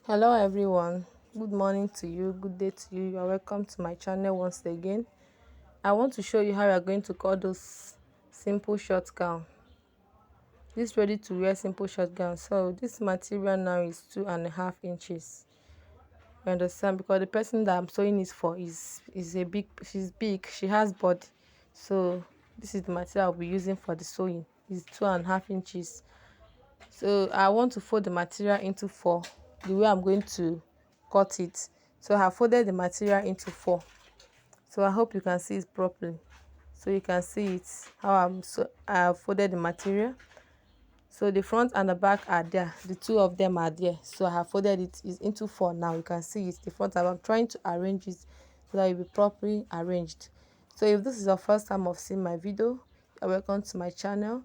Hello everyone, good morning to you, good day to you. You are welcome to my channel once again. I want to show you how you are going to cut those simple short gown. This ready to wear simple short gown. So this material now is 2.5 inches. You understand? Because the person that I'm sewing is for is a big, she's big, she has body. So this is the material I'll be using for the sewing. It's 2.5 inches. So I want to fold the material into four, the way I'm going to cut it. So I have folded the material into four. So I hope you can see it properly. So you can see it how I have folded the material. So the front and the back are there, the two of them are there. So I have folded it is into four. Now you can see it, the front and I'm trying to arrange it so that it will be properly arranged. So if this is your first time of seeing my video, you're welcome to my channel.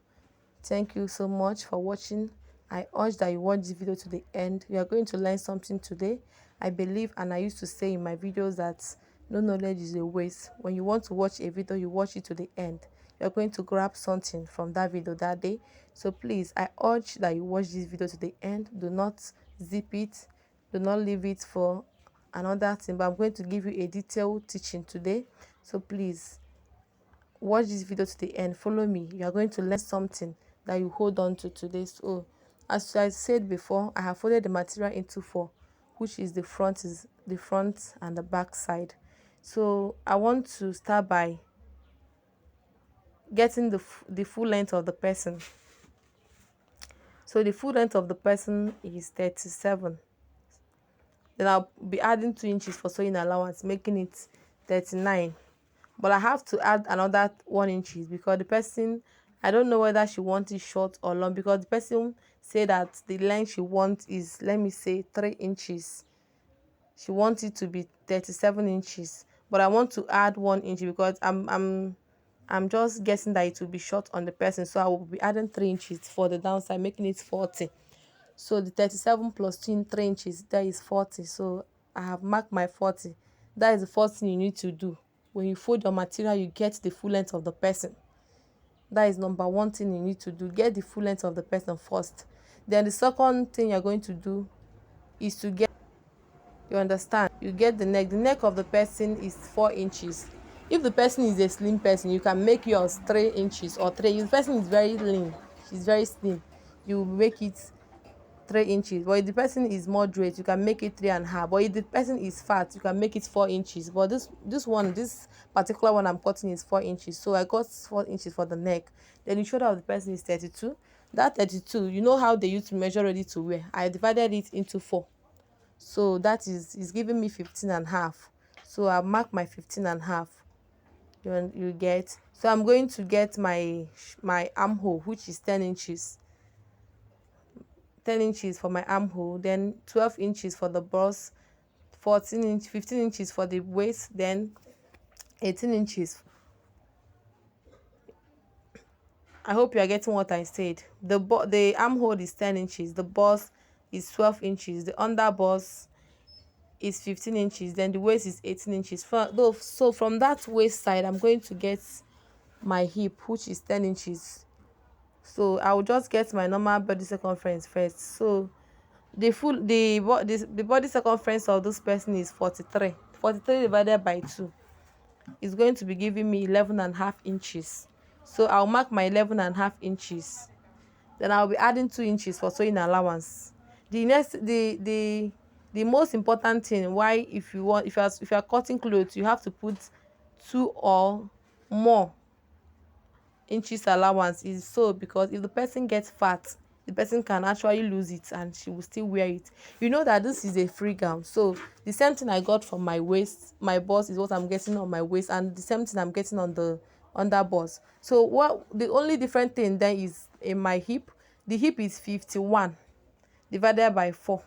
Thank you so much for watching. I urge that you watch this video to the end. You are going to learn something today. I believe, and I used to say in my videos, that no knowledge is a waste. When you want to watch a video, you watch it to the end. You're going to grab something from that video that day. So please, I urge that you watch this video to the end. Do not zip it. Do not leave it for another thing. But I'm going to give you a detailed teaching today. So please, watch this video to the end, follow me. You are going to learn something that you hold on to today. So as I said before, I have folded the material into four, which is the front and the back side. So I want to start by getting the full length of the person. So the full length of the person is 37. Then I'll be adding 2 inches for sewing allowance, making it 39. But I have to add another 1 inches because the person, I don't know whether she wants it short or long, because the person said that the length she wants is, let me say, 3 inches. She wants it to be 37 inches, but I want to add 1 inch because I'm just guessing that it will be short on the person, so I will be adding 3 inches for the downside, making it 40. So the 37 plus 3 inches, that is 40. So I have marked my 40. That is the first thing you need to do. When you fold your material, you get the full length of the person. That is number one thing you need to do. Get the full length of the person first. Then the second thing you're going to do is to get, you understand, you get the neck. The neck of the person is 4 inches. If the person is a slim person, you can make yours 3 inches or 3. If the person is very lean, she's very slim, you make it 3 inches. But if the person is moderate, you can make it 3.5. But if the person is fat, you can make it 4 inches. But this particular one I'm cutting is 4 inches. So I got 4 inches for the neck. Then the shoulder of the person is 32. That 32, you know how they used to measure ready to wear. I divided it into four. So that is giving me 15.5. So I mark my 15.5. You get. So I'm going to get my armhole, which is 10 inches. 10 inches for my armhole, then 12 inches for the bust, 15 inches for the waist, then 18 inches. I hope you are getting what I said. The armhole is 10 inches, the bust is 12 inches, the under bust is 15 inches, then the waist is 18 inches. So from that waist side, I'm going to get my hip, which is 10 inches. So I will just get my normal body circumference first. So the body circumference of this person is 43. 43 divided by 2 is going to be giving me 11.5 inches. So I'll mark my 11.5 inches. Then I'll be adding 2 inches for sewing allowance. The most important thing, why, if you are cutting clothes, you have to put 2 or more inches allowance, is so because if the person gets fat, the person can actually lose it and she will still wear it. You know that this is a free gown, so the same thing I got from my waist, my bust is what I'm getting on my waist, and the same thing I'm getting on the under bust. So what the only different thing then is in my hip. The hip is 51 divided by 4.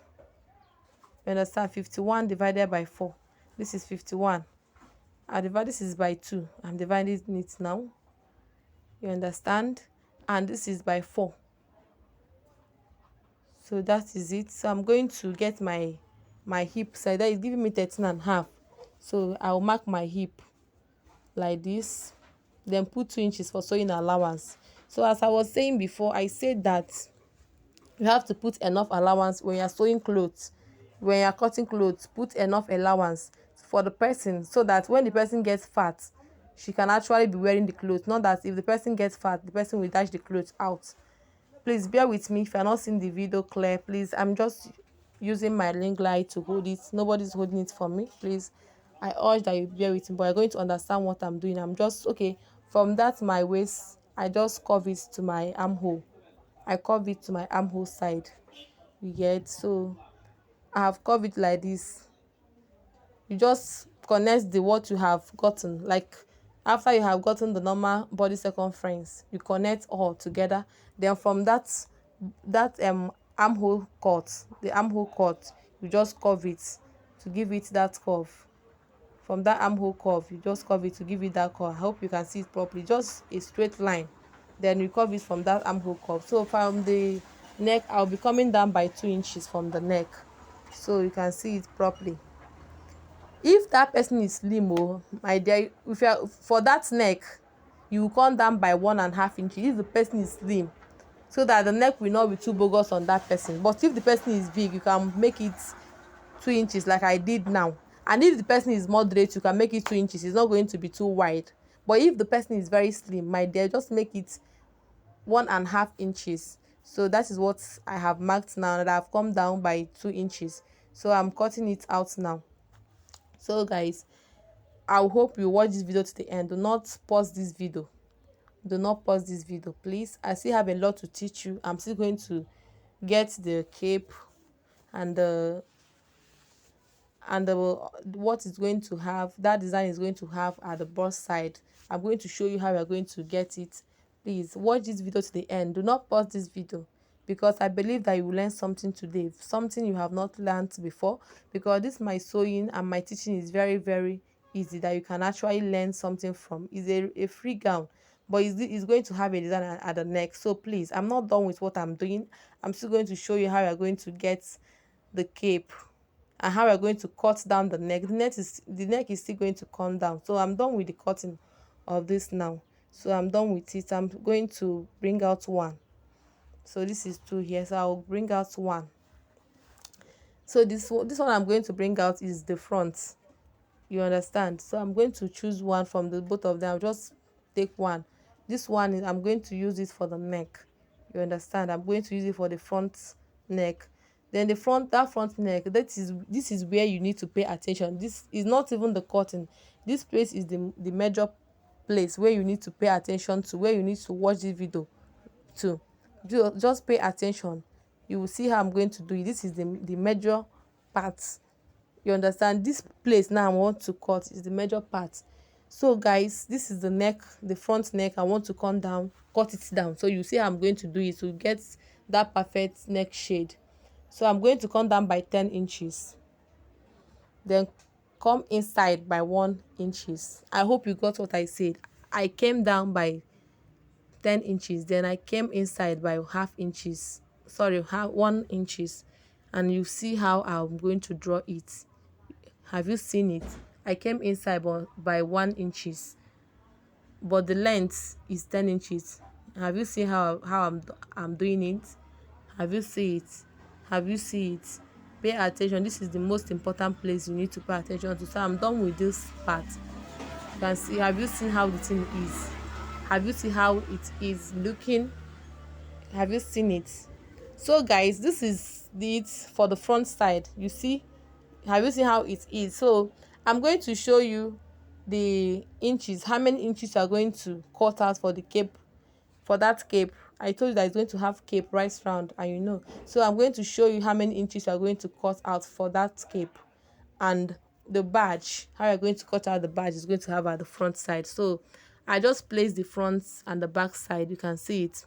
You understand? 51 divided by 4. This is 51. I divide, this is by 2. I'm dividing it now. You understand? And this is by 4. So that is it. So I'm going to get my hip side. That is giving me 13.5. So I'll mark my hip like this, then put 2 inches for sewing allowance. So as I was saying before, I said that you have to put enough allowance when you're sewing clothes. when you're cutting clothes, put enough allowance for the person, so that when the person gets fat, she can actually be wearing the clothes. Not that if the person gets fat, the person will dash the clothes out. Please bear with me if you're not seeing the video clear. Please, I'm just using my ring light to hold it. Nobody's holding it for me. Please, I urge that you bear with me, but you're going to understand what I'm doing. I'm just okay. From that my waist, I just curve it to my armhole. I curve it to my armhole side. You get? So I have curved it like this. You just connect the what you have gotten, like after you have gotten the normal body circumference, you connect all together. Then from that armhole cut, the armhole cut, you just curve it to give it that curve. From that armhole curve, you just curve it to give it that curve. I hope you can see it properly, just a straight line. Then you curve it from that armhole curve. So from the neck, I'll be coming down by 2 inches from the neck, so you can see it properly. If that person is slim, oh my dear, if you are for that neck, you will come down by 1.5 inches if the person is slim, so that the neck will not be too bogus on that person. But if the person is big, you can make it 2 inches like I did now. And if the person is moderate, you can make it 2 inches. It's not going to be too wide. But if the person is very slim, my dear, just make it 1.5 inches. So that is what I have marked now, that I've come down by 2 inches. So I'm cutting it out now. So guys, I hope you watch this video to the end. Do not pause this video. Do not pause this video, please. I still have a lot to teach you. I'm still going to get the cape and the what is going to have, that design is going to have at the bust side. I'm going to show you how you're going to get it. Please watch this video to the end. Do not pause this video, because I believe that you will learn something today, something you have not learned before. Because this my sewing and my teaching is very, very easy, that you can actually learn something from. It's a free gown, but it's going to have a design at the neck. So please, I'm not done with what I'm doing. I'm still going to show you how you're going to get the cape and how we're going to cut down the neck. The neck is still going to come down. So I'm done with the cutting of this now. So I'm done with it. I'm going to bring out one. So this is two here. So I'll bring out one. So this one I'm going to bring out is the front. You understand? So I'm going to choose one from the both of them. I'll just take one. This one is, I'm going to use it for the neck. You understand? I'm going to use it for the front neck. Then that front neck, this is where you need to pay attention. This is not even the cutting. This place is the major place where you need to pay attention to, where you need to watch this video to. Just pay attention. You will see how I'm going to do it. This is the major part. You understand? This place now I want to cut is the major part. So guys, this is the neck, the front neck. I want to come down, cut it down. So you see how I'm going to do it to get that perfect neck shade. So I'm going to come down by 10 inches. Then come inside by 1 inches. I hope you got what I said. I came down by 10 inches. Then I came inside by half inches. Sorry, 1 inches. And you see how I'm going to draw it. Have you seen it? I came inside by 1 inches, but the length is 10 inches. Have you seen how I'm doing it? Have you seen it? Have you seen it? Pay attention. This is the most important place you need to pay attention to. So I'm done with this part. You can see. Have you seen how the thing is? Have you seen how it is looking? Have you seen it? So guys, this is it for the front side. You see? Have you seen how it is? So I'm going to show you the inches, how many inches you are going to cut out for the cape. For that cape, I told you that it's going to have cape right round, and you know. So I'm going to show you how many inches you are going to cut out for that cape. And the badge, how you're going to cut out the badge is going to have at the front side. So I just place the front and the back side. You can see it.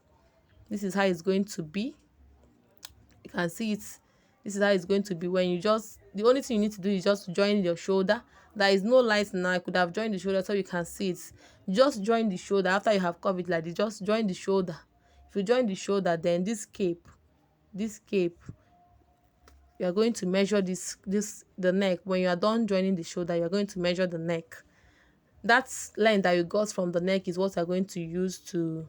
This is how it's going to be. You can see it. This is how it's going to be. When you just, the only thing you need to do is just join your shoulder. There is no light now. I could have joined the shoulder so you can see it. Just join the shoulder after you have covered like this. Just join the shoulder. If you join the shoulder, then this cape, you are going to measure the neck. When you are done joining the shoulder, you are going to measure the neck. That line that you got from the neck is what you are going to use to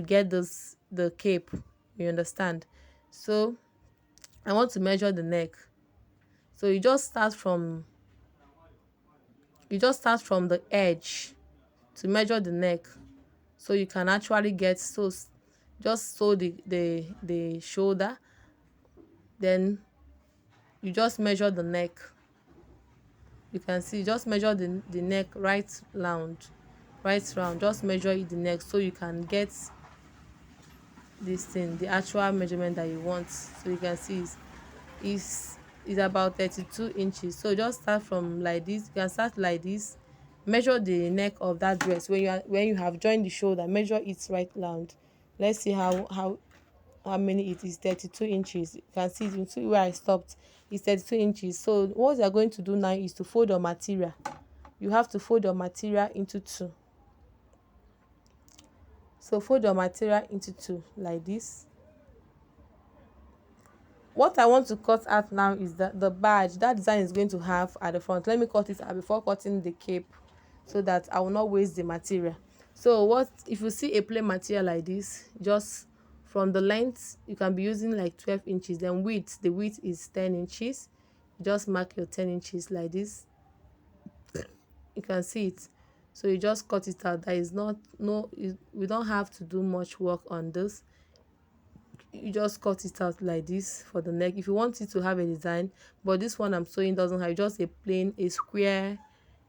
get the cape. You understand? So I want to measure the neck. So you just start from the edge to measure the neck, so you can actually get, so just sew the shoulder, then you just measure the neck. You can see, just measure the neck right round, just measure it the neck, so you can get this thing, the actual measurement that you want. So you can see is is about 32 inches. So just start from like this. You can start like this, measure the neck of that dress. When you have joined the shoulder, measure it right round. Let's see how many it is. 32 inches. You can see, you see where I stopped, it's 32 inches. So what you're going to do now is to fold your material. You have to fold your material into two. So fold your material into two like this. What I want to cut out now is the badge that design is going to have at the front. Let me cut it out before cutting the cape, so that I will not waste the material. So what if you see a plain material like this, just from the length you can be using like 12 inches, then the width is 10 inches. Just mark your 10 inches like this. You can see it. So you just cut it out. There is not no we don't have to do much work on this. You just cut it out like this for the neck if you want it to have a design, but this one I'm sewing doesn't have, just a plain, a square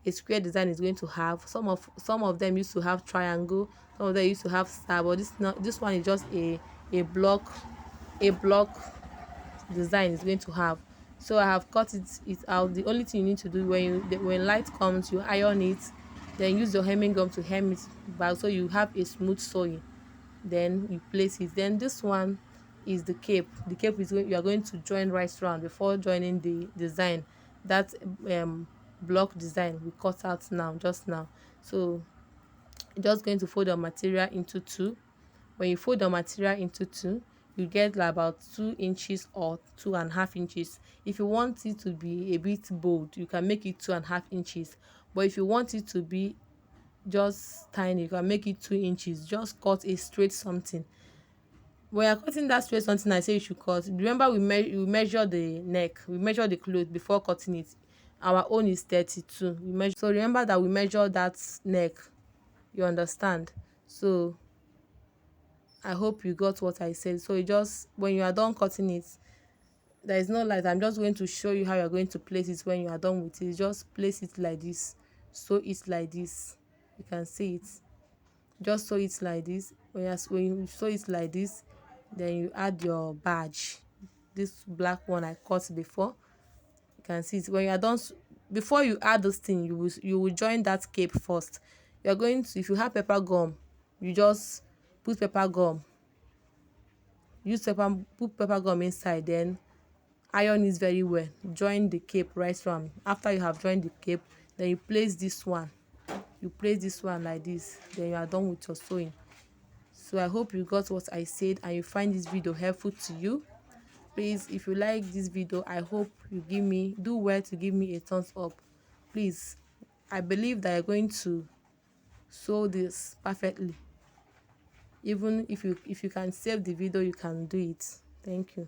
design is going to have. Some of them used to have triangle, some of them used to have star, but this one is just a block design is going to have. So I have cut it out. The only thing you need to do, when light comes, you iron it, then use your hemming gum to hem it back, so you have a smooth sewing. Then you place it. Then this one is the cape. The cape is you are going to join right round before joining the design, that block design we cut out now, just now. So you're just going to fold your material into two. When you fold your material into two, you get like about 2 inches or 2.5 inches. If you want it to be a bit bold, you can make it 2.5 inches, but if you want it to be just tiny, you can make it 2 inches. Just cut a straight something. When you're cutting that straight something I say you should cut, remember we measure the neck, we measure the cloth before cutting it. Our own is 32. We measure, so remember that we measure that neck. You understand? So I hope you got what I said. So you just, when you are done cutting it, there is no light, I'm just going to show you how you're going to place it. When you are done with it, just place it like this, sew it like this. You can see it. Just sew it like this. When you sew it like this, then you add your badge, this black one I cut before. You can see it. When you are done, before you add this thing, you will join that cape first. You're going to, if you have pepper gum, you just put pepper gum put pepper gum inside, then iron it very well. Join the cape right from. After you have joined the cape, then you place this one like this, then you are done with your sewing. So I hope you got what I said and you find this video helpful to you. Please, if you like this video, I hope you do well to give me a thumbs up. Please, I believe that you're going to sew this perfectly. Even if you can save the video, you can do it. Thank you.